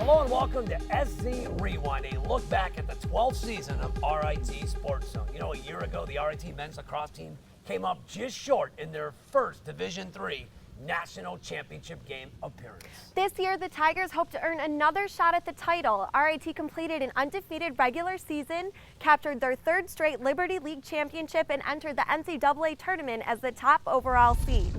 Hello and welcome to SZ Rewind, a look back at the 12th season of RIT SportsZone. You know, a year ago, the RIT men's lacrosse team came up just short in their first Division III National Championship game appearance. This year, the Tigers hope to earn another shot at the title. RIT completed an undefeated regular season, captured their third straight Liberty League championship, and entered the NCAA tournament as the top overall seed.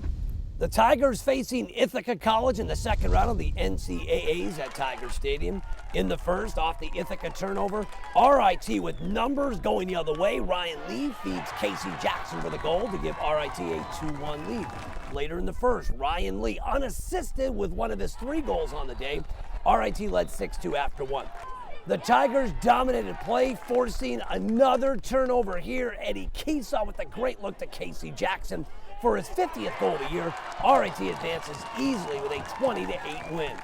The Tigers facing Ithaca College in the second round of the NCAAs at Tiger Stadium. In the first, off the Ithaca turnover, RIT with numbers going the other way. Ryan Lee feeds Casey Jackson for the goal to give RIT a 2-1 lead. Later in the first, Ryan Lee unassisted with one of his 3 goals on the day. RIT led 6-2 after 1. The Tigers dominated play, forcing another turnover here. Eddie Keesaw with a great look to Casey Jackson for his 50th goal of the year. RIT advances easily with a 20-8 win.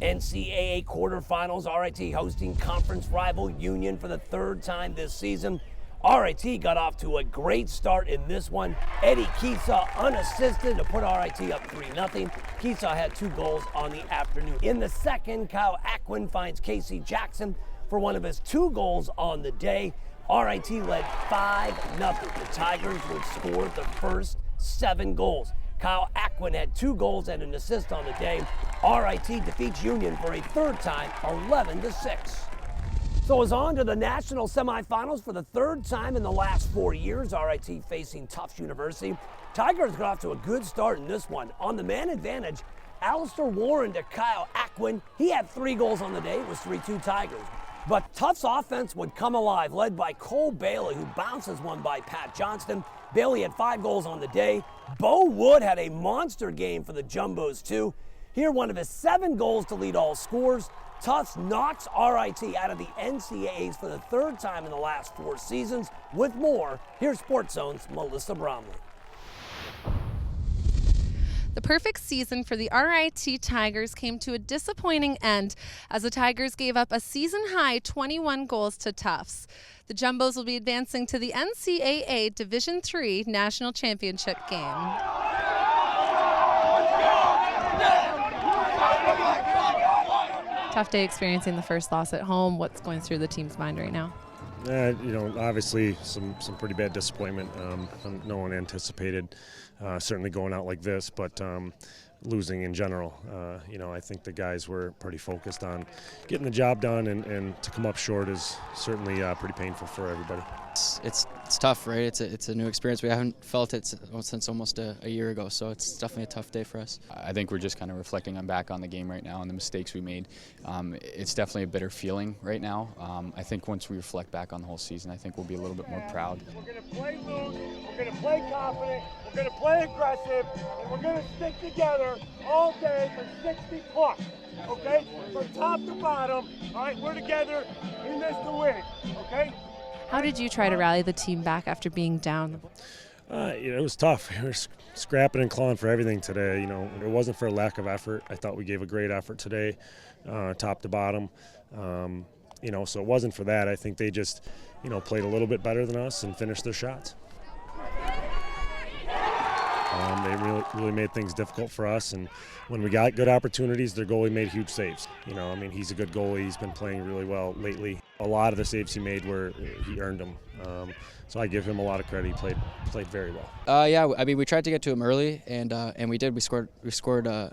NCAA quarterfinals, RIT hosting conference rival Union for the 3rd time this season. RIT got off to a great start in this one. Eddie Keesaw unassisted to put RIT up 3-0. Keesaw had 2 goals on the afternoon. In the second, Kyle Aquin finds Casey Jackson for one of his 2 goals on the day. RIT led 5-0. The Tigers would score the first 7 goals. Kyle Aquin had 2 goals and an assist on the day. RIT defeats Union for a 3rd time, 11-6. So it's on to the national semifinals for the 3rd time in the last 4 years. RIT facing Tufts University. Tigers got off to a good start in this one. On the man advantage, Alistair Warren to Kyle Aquin. He had 3 goals on the day. It was 3-2 Tigers. But Tufts offense would come alive, led by Cole Bailey, who bounces one by Pat Johnston. Bailey had 5 goals on the day. Bo Wood had a monster game for the Jumbos too. Here, one of his 7 goals to lead all scores. Tufts knocks RIT out of the NCAAs for the 3rd time in the last 4 seasons. With more, here's SportsZone's Melissa Bromley. The perfect season for the RIT Tigers came to a disappointing end as the Tigers gave up a season-high 21 goals to Tufts. The Jumbos will be advancing to the NCAA Division III National Championship game. Tough day experiencing the first loss at home. What's going through the team's mind right now? Obviously some pretty bad disappointment. No one anticipated certainly going out like this, but losing in general. I think the guys were pretty focused on getting the job done, and to come up short is certainly pretty painful for everybody. It's tough, right? It's a new experience. We haven't felt it since almost a year ago, so it's definitely a tough day for us. I think we're just kind of reflecting back on the game right now and the mistakes we made. It's definitely a bitter feeling right now. I think once we reflect back on the whole season, I think we'll be a little bit more proud. We're going to play loose, we're going to play confident, we're going to play aggressive, and we're going to stick together all day for 60 plus, okay? From top to bottom, all right, we're together in this to win, okay? How did you try to rally the team back after being down? It was tough. We were scrapping and clawing for everything today. It wasn't for a lack of effort. I thought we gave a great effort today, top to bottom. So it wasn't for that. I think they just, played a little bit better than us and finished their shots. They really made things difficult for us, and when we got good opportunities, their goalie made huge saves. He's a good goalie. He's been playing really well lately. A lot of the saves he made he earned them. So I give him a lot of credit. He played very well. We tried to get to him early, and we did. We scored I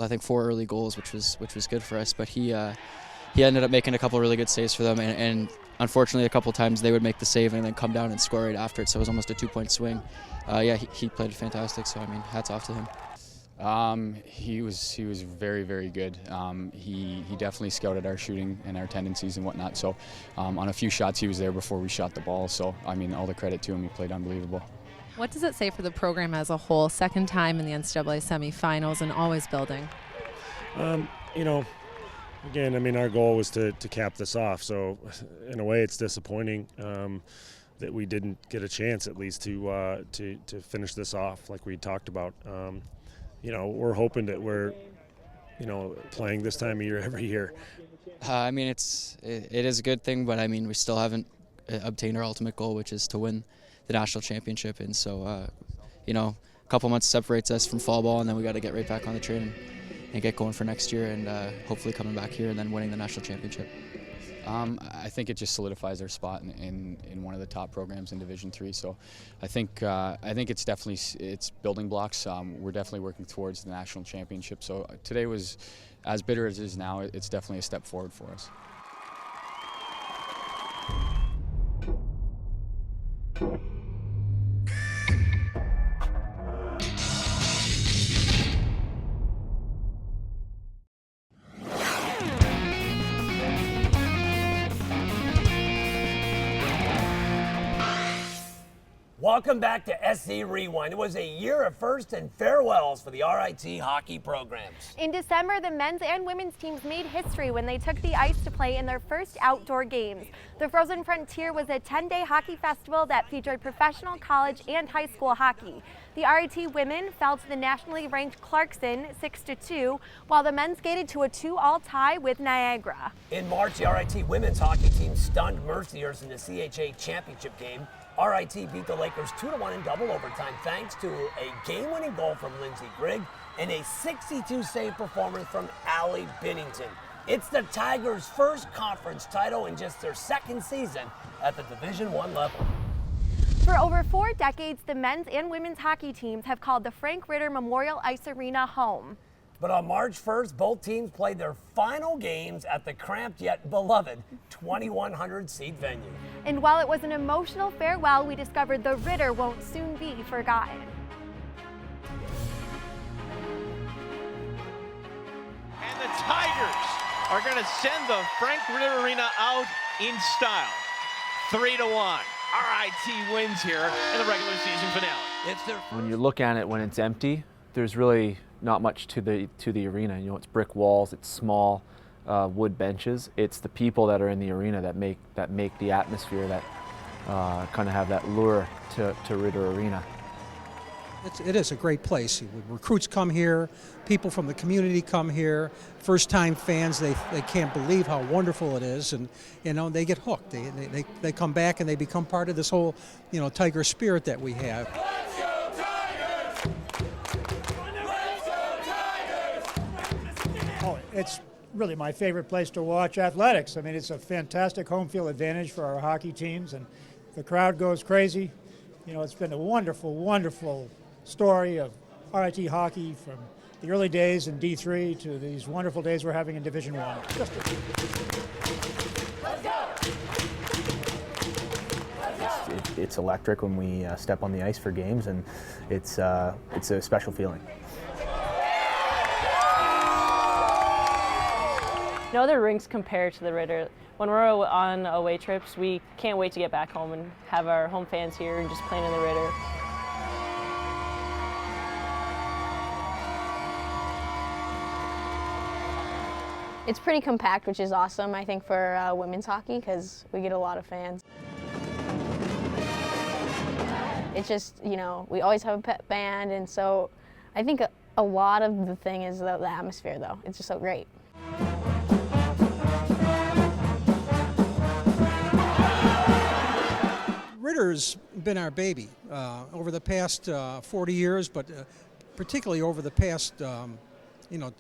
think 4 early goals, which was good for us. But he ended up making a couple really good saves for them, and unfortunately, a couple times they would make the save and then come down and score right after it. So it was almost a 2-point swing. He played fantastic. So hats off to him. He was very, very good. He definitely scouted our shooting and our tendencies and whatnot. So on a few shots, he was there before we shot the ball. So all the credit to him. He played unbelievable. What does it say for the program as a whole? 2nd time in the NCAA semifinals and always building. Again, our goal was to cap this off. So in a way, it's disappointing that we didn't get a chance at least to finish this off like we talked about. We're hoping that we're, playing this time of year every year. It is a good thing, but we still haven't obtained our ultimate goal, which is to win the national championship. And so, a couple months separates us from fall ball, and then we got to get right back on the train get going for next year, and hopefully coming back here and then winning the national championship. I think it just solidifies our spot in one of the top programs in Division III. So I think it's definitely it's building blocks. We're definitely working towards the national championship. So today was, as bitter as it is now, it's definitely a step forward for us. Welcome back to SC Rewind. It was a year of firsts and farewells for the RIT hockey programs. In December, the men's and women's teams made history when they took the ice to play in their first outdoor games. The Frozen Frontier was a 10-day hockey festival that featured professional college and high school hockey. The RIT women fell to the nationally ranked Clarkson 6-2, while the men skated to a 2-all tie with Niagara. In March, the RIT women's hockey team stunned Merciers in the CHA championship game. RIT beat the Lakers 2-1 in double overtime thanks to a game-winning goal from Lindsey Grigg and a 62 save performance from Allie Binnington. It's the Tigers' first conference title in just their second season at the Division I level. For over 4 decades, the men's and women's hockey teams have called the Frank Ritter Memorial Ice Arena home. But on March 1st, both teams played their final games at the cramped yet beloved 2,100-seat venue. And while it was an emotional farewell, we discovered the Ritter won't soon be forgotten. And the Tigers are going to send the Frank Ritter Arena out in style. 3-1. RIT wins here in the regular season finale. When you look at it when it's empty, there's really not much to the arena. You know, it's brick walls, it's small wood benches. It's the people that are in the arena that make the atmosphere, that kind of have that lure to Ritter Arena. It is a great place. Recruits come here, people from the community come here, first-time fans, they can't believe how wonderful it is, and you know, they get hooked. They come back and they become part of this whole, you know, Tiger spirit that we have. Let's go Tigers! Let's go Tigers! Oh, it's really my favorite place to watch athletics. I mean, it's a fantastic home field advantage for our hockey teams, and the crowd goes crazy. You know, it's been a wonderful, wonderful story of RIT hockey from the early days in D3 to these wonderful days we're having in Division I. It's electric when we step on the ice for games, and it's a special feeling. No other rinks compare to the Ritter. When we're on away trips, we can't wait to get back home and have our home fans here and just playing in the Ritter. It's pretty compact, which is awesome, I think, for women's hockey because we get a lot of fans. It's just, you know, we always have a pep band, and so I think a lot of the thing is the atmosphere, though. It's just so great. Ritter's been our baby over the past 40 years, but particularly over the past, you know,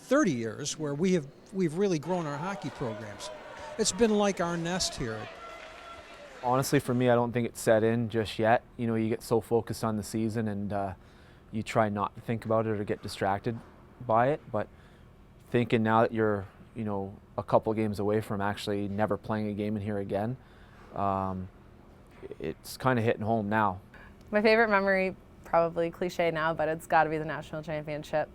30 years, where we've really grown our hockey programs. It's been like our nest here. Honestly, for me, I don't think it's set in just yet. You know, you get so focused on the season, and you try not to think about it or get distracted by it. But thinking now that you're, you know, a couple games away from actually never playing a game in here again, it's kind of hitting home now. My favorite memory, probably cliche now, but it's got to be the national championship.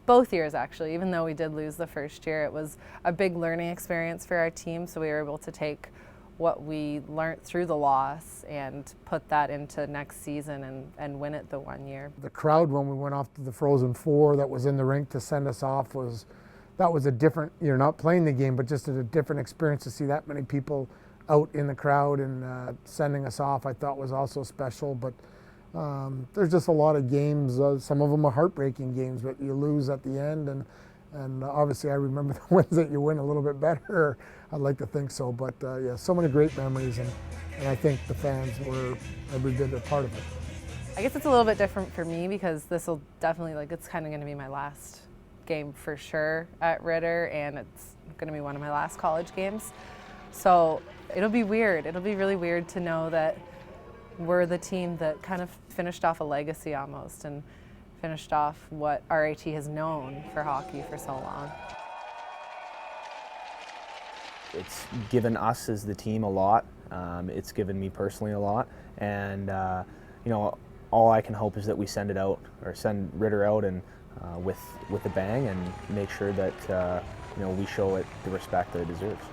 Both years, actually. Even though we did lose the first year, it was a big learning experience for our team, so we were able to take what we learned through the loss and put that into next season and win it the one year. The crowd when we went off to the Frozen Four that was in the rink to send us off that was a different, you're not playing the game, but just a different experience to see that many people out in the crowd and sending us off, I thought was also special. But there's just a lot of games, some of them are heartbreaking games, but you lose at the end, and obviously I remember the wins that you win a little bit better. I'd like to think so, but yeah, so many great memories, and I think the fans were every bit a part of it. I guess it's a little bit different for me because this will definitely, like, it's kind of going to be my last game for sure at Ritter, and it's going to be one of my last college games. So it'll be weird. It'll be really weird to know that we're the team that kind of finished off a legacy almost and finished off what RIT has known for hockey for so long. It's given us as the team a lot. It's given me personally a lot, and you know, all I can hope is that we send it out, or send Ritter out, and with a bang, and make sure that you know, we show it the respect that it deserves.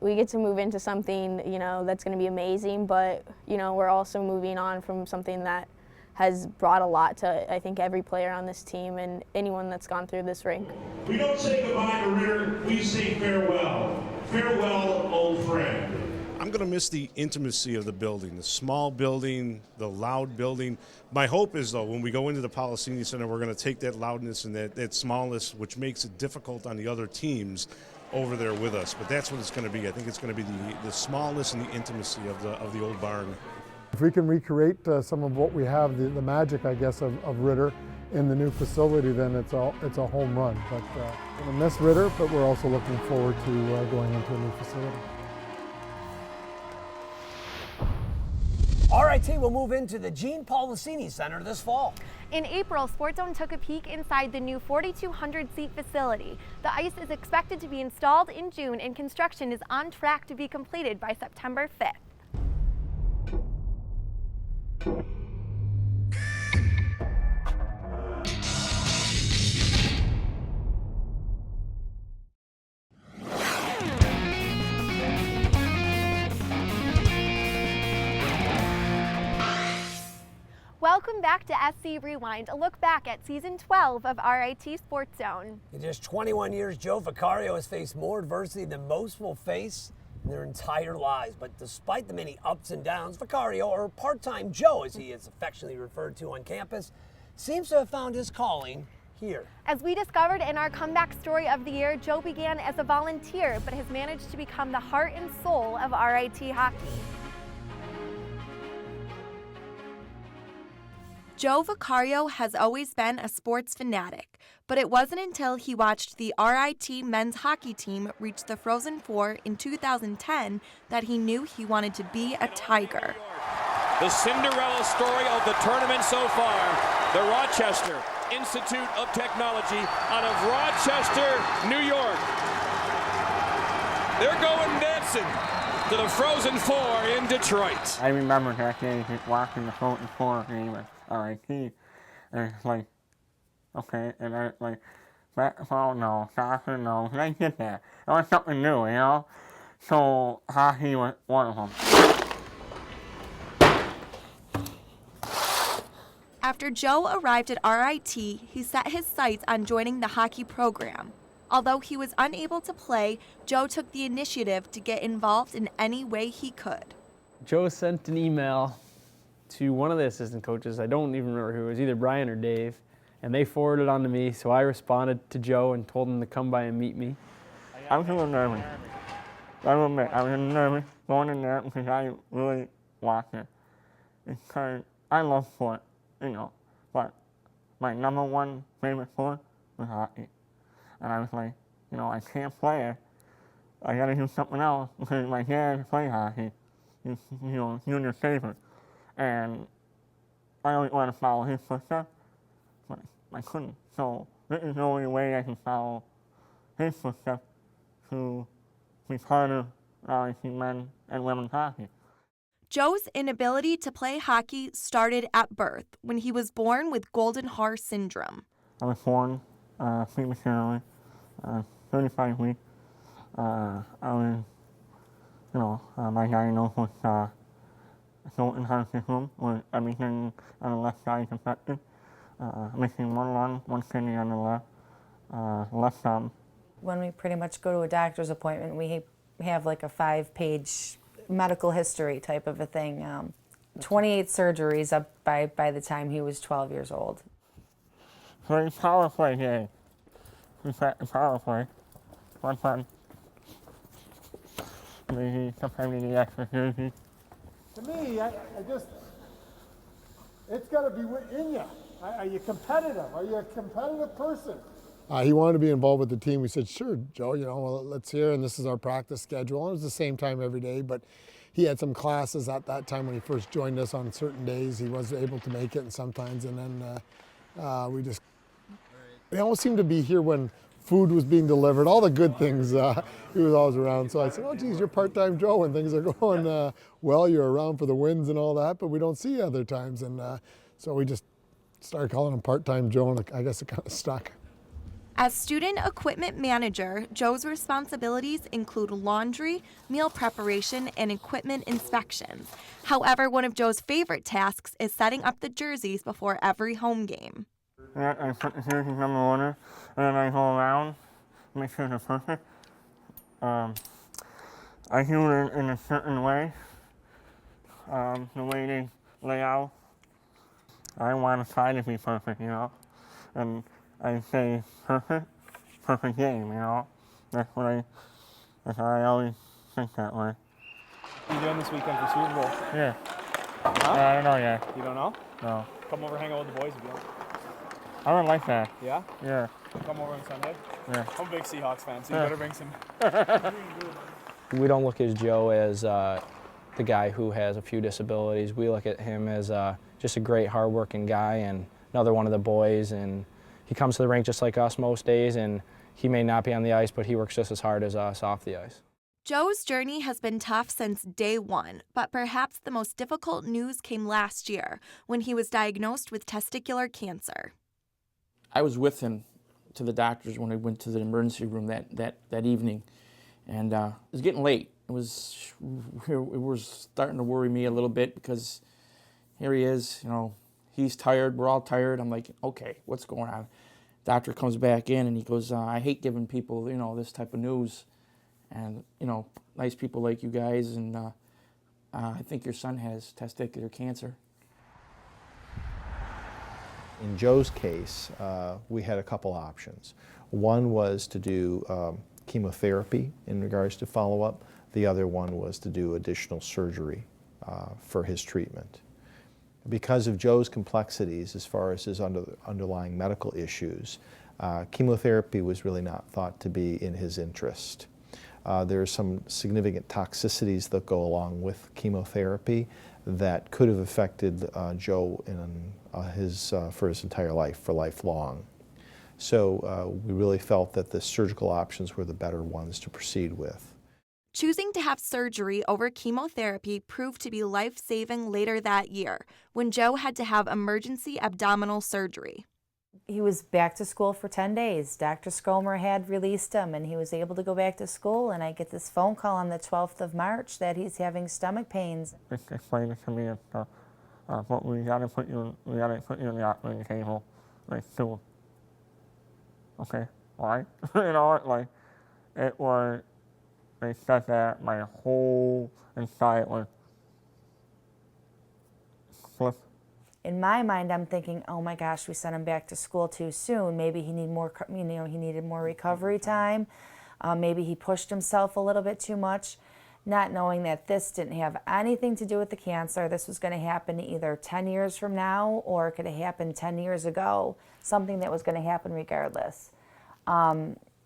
We get to move into something, you know, that's going to be amazing, but you know, we're also moving on from something that has brought a lot to, I think, every player on this team and anyone that's gone through this rink. We don't say goodbye to Ritter, we say farewell. Farewell, old friend. I'm going to miss the intimacy of the building, the small building, the loud building. My hope is, though, when we go into the Policini Center, we're going to take that loudness and that smallness, which makes it difficult on the other teams, over there with us. But that's what it's going to be. I think it's going to be the smallness and the intimacy of the old barn. If we can recreate some of what we have, the magic, I guess, of Ritter in the new facility, then it's a home run. But we're going to miss Ritter, but we're also looking forward to going into a new facility. RIT will move into the Gene Policini Center this fall. In April, SportsZone took a peek inside the new 4,200-seat facility. The ice is expected to be installed in June, and construction is on track to be completed by September 5th. Welcome back to SC Rewind, a look back at Season 12 of RIT SportsZone. In just 21 years, Joe Vicario has faced more adversity than most will face in their entire lives. But despite the many ups and downs, Vicario, or part-time Joe as he is affectionately referred to on campus, seems to have found his calling here. As we discovered in our comeback story of the year, Joe began as a volunteer but has managed to become the heart and soul of RIT hockey. Joe Vicario has always been a sports fanatic, but it wasn't until he watched the RIT men's hockey team reach the Frozen Four in 2010 that he knew he wanted to be a Tiger. The Cinderella story of the tournament so far, the Rochester Institute of Technology out of Rochester, New York. They're going dancing to the Frozen Four in Detroit. I remember that day watching the Frozen Four game at RIT, and it's like, okay, and I like, basketball, no, soccer, no, and I get that. It was something new, you know? So hockey was one of them. After Joe arrived at RIT, he set his sights on joining the hockey program. Although he was unable to play, Joe took the initiative to get involved in any way he could. Joe sent an email to one of the assistant coaches, I don't even remember who, it was either Brian or Dave, and they forwarded it on to me, so I responded to Joe and told him to come by and meet me. I was a little nervous. I will admit, I was nervous going in there because I really watched it. Because I love sport, you know, but my number one favorite sport was hockey. And I was like, you know, I can't play it. I gotta do something else because my dad played hockey. He's, you know, junior favorite. And I always want to follow his footsteps, but I couldn't. So this is the only way I can follow his footsteps to be part of RIT men and women's hockey. Joe's inability to play hockey started at birth when he was born with golden Haar syndrome. I was born prematurely, 35 weeks. I was, you know, my diagnosis was golden Haar syndrome, where everything on the left side is affected. Missing one lung, one kidney on the left thumb. When we pretty much go to a doctor's appointment, we have like a 5-page medical history type of a thing. 28 surgeries up by the time he was 12 years old. Very power play game. We practice power play. One fun. Maybe sometimes we need extra jersey. To me, I just, It's got to be within you. Are you competitive? Are you a competitive person? He wanted to be involved with the team. We said, sure, Joe, well, let's hear, and this is our practice schedule. And it was the same time every day, but he had some classes at that time when he first joined us on certain days. He was able to make it, and sometimes, and then we almost seemed to be here when food was being delivered, all the good things. He was always around. So I said, oh, geez, you're part-time Joe when things are going well. You're around for the wins and all that, but we don't see you other times. And so we just started calling him part-time Joe, and I guess it kind of stuck. As student equipment manager, Joe's responsibilities include laundry, meal preparation, and equipment inspections. However, one of Joe's favorite tasks is setting up the jerseys before every home game. I put the jerseys on the order, and then I go around, make sure they're perfect. I do it in a certain way, the way they lay out. I want to try to be perfect, and I say perfect game, That's how I always think that way. What are you doing this weekend for Super Bowl? Yeah. Huh? I don't know yet. You don't know? No. Come over, hang out with the boys if you want. I would like that. Yeah? Yeah. Come over on Sunday? Yeah. I'm a big Seahawks fan, so you better bring some. We don't look at Joe as the guy who has a few disabilities. We look at him as just a great, hardworking guy and another one of the boys. And he comes to the rink just like us most days, and he may not be on the ice, but he works just as hard as us off the ice. Joe's journey has been tough since day one, but perhaps the most difficult news came last year when he was diagnosed with testicular cancer. I was with him to the doctors when I went to the emergency room that evening, and it was getting late. It was starting to worry me a little bit because here he is, he's tired, we're all tired. I'm like, okay, what's going on? Doctor comes back in and he goes, I hate giving people, this type of news. And, nice people like you guys, and I think your son has testicular cancer. In Joe's case, we had a couple options. One was to do chemotherapy in regards to follow-up. The other one was to do additional surgery for his treatment. Because of Joe's complexities as far as his underlying medical issues, chemotherapy was really not thought to be in his interest. There are some significant toxicities that go along with chemotherapy that could have affected Joe for his entire life, for lifelong. So we really felt that the surgical options were the better ones to proceed with. Choosing to have surgery over chemotherapy proved to be life-saving later that year, when Joe had to have emergency abdominal surgery. He was back to school for 10 days. Dr. Skomer had released him, and he was able to go back to school, and I get this phone call on the 12th of March that he's having stomach pains. Explain it to me, but we gotta put you in the operating table, like, soon. Okay, why? They said that my whole inside was flipped. In my mind, I'm thinking, oh my gosh, we sent him back to school too soon. Maybe he needed more recovery time. Maybe he pushed himself a little bit too much, not knowing that this didn't have anything to do with the cancer. This was going to happen either 10 years from now, or it could have happened 10 years ago, something that was going to happen regardless.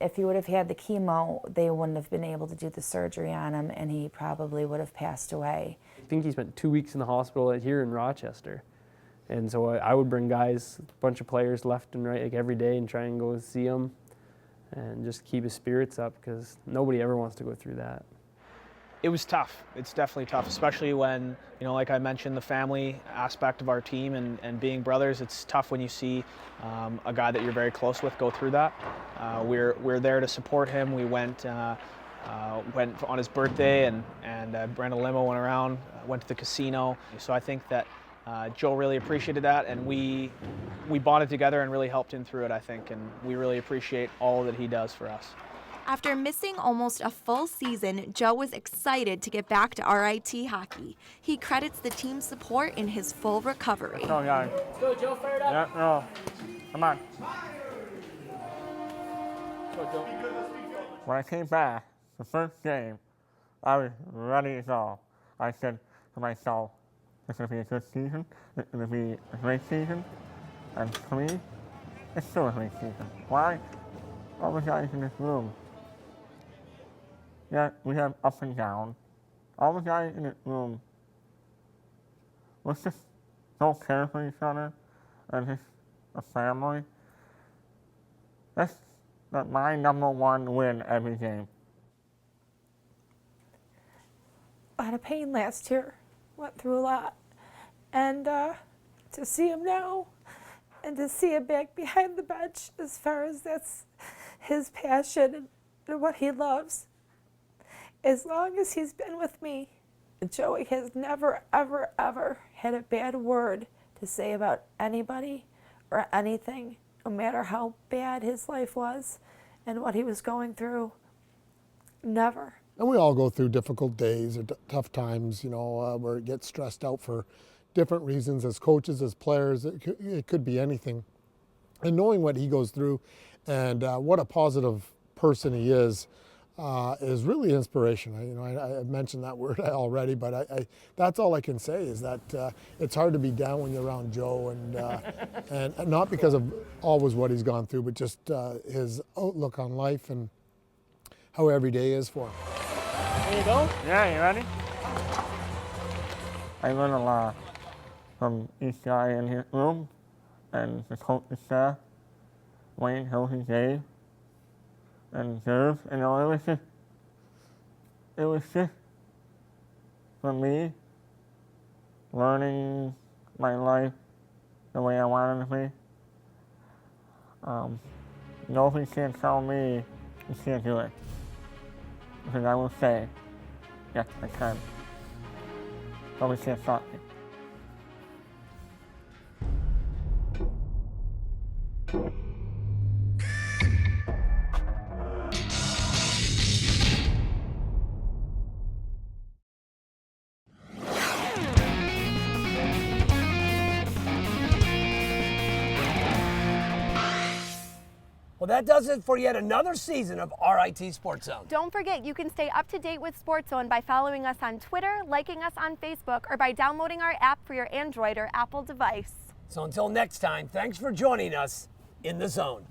If he would have had the chemo, they wouldn't have been able to do the surgery on him, and he probably would have passed away. I think he spent 2 weeks in the hospital here in Rochester. And so I would bring guys, a bunch of players left and right, like every day, and try and go see him and just keep his spirits up, because nobody ever wants to go through that. It was tough. It's definitely tough, especially when, like I mentioned, the family aspect of our team and being brothers. It's tough when you see a guy that you're very close with go through that. We're there to support him. We went on his birthday, and Brenda Limo went around, went to the casino. So I think that Joe really appreciated that, and we bonded together and really helped him through it, I think, and we really appreciate all that he does for us. After missing almost a full season, Joe was excited to get back to RIT hockey. He credits the team's support in his full recovery. Oh, yeah. Let's go, Joe, fire it up. Yeah, no. Come on. Go, Joe. When I came back, the first game, I was ready to go. I said to myself, It's going to be a good season. It's going to be a great season. And for me, it's still a great season. Why? All the guys in this room. Yeah, we have up and down. All the guys in this room, let's just don't care for each other and just a family. That's my number one win every game. A lot of pain last year, went through a lot. And to see him now and to see him back behind the bench as far as that's his passion and what he loves. As long as he's been with me, Joey has never, ever, ever had a bad word to say about anybody or anything, no matter how bad his life was and what he was going through. Never. And we all go through difficult days or tough times, you know, where it gets stressed out for different reasons as coaches, as players. It could be anything. And knowing what he goes through and what a positive person he is really inspirational. I mentioned that word already, but that's all I can say is that it's hard to be down when you're around Joe, and not because of always what he's gone through, but just his outlook on life and how every day is for him. There you go. Yeah, you ready? I learned a lot from each guy in his room and the coaching staff, Wayne, Hilton, Dave, and Jerv. And it was just for me learning my life the way I wanted to be. Nobody can tell me you can't do it. Because I will say, yes, I can. Nobody can't stop me. Well, that does it for yet another season of RIT SportsZone. Don't forget, you can stay up to date with SportsZone by following us on Twitter, liking us on Facebook, or by downloading our app for your Android or Apple device. So until next time, thanks for joining us in the zone.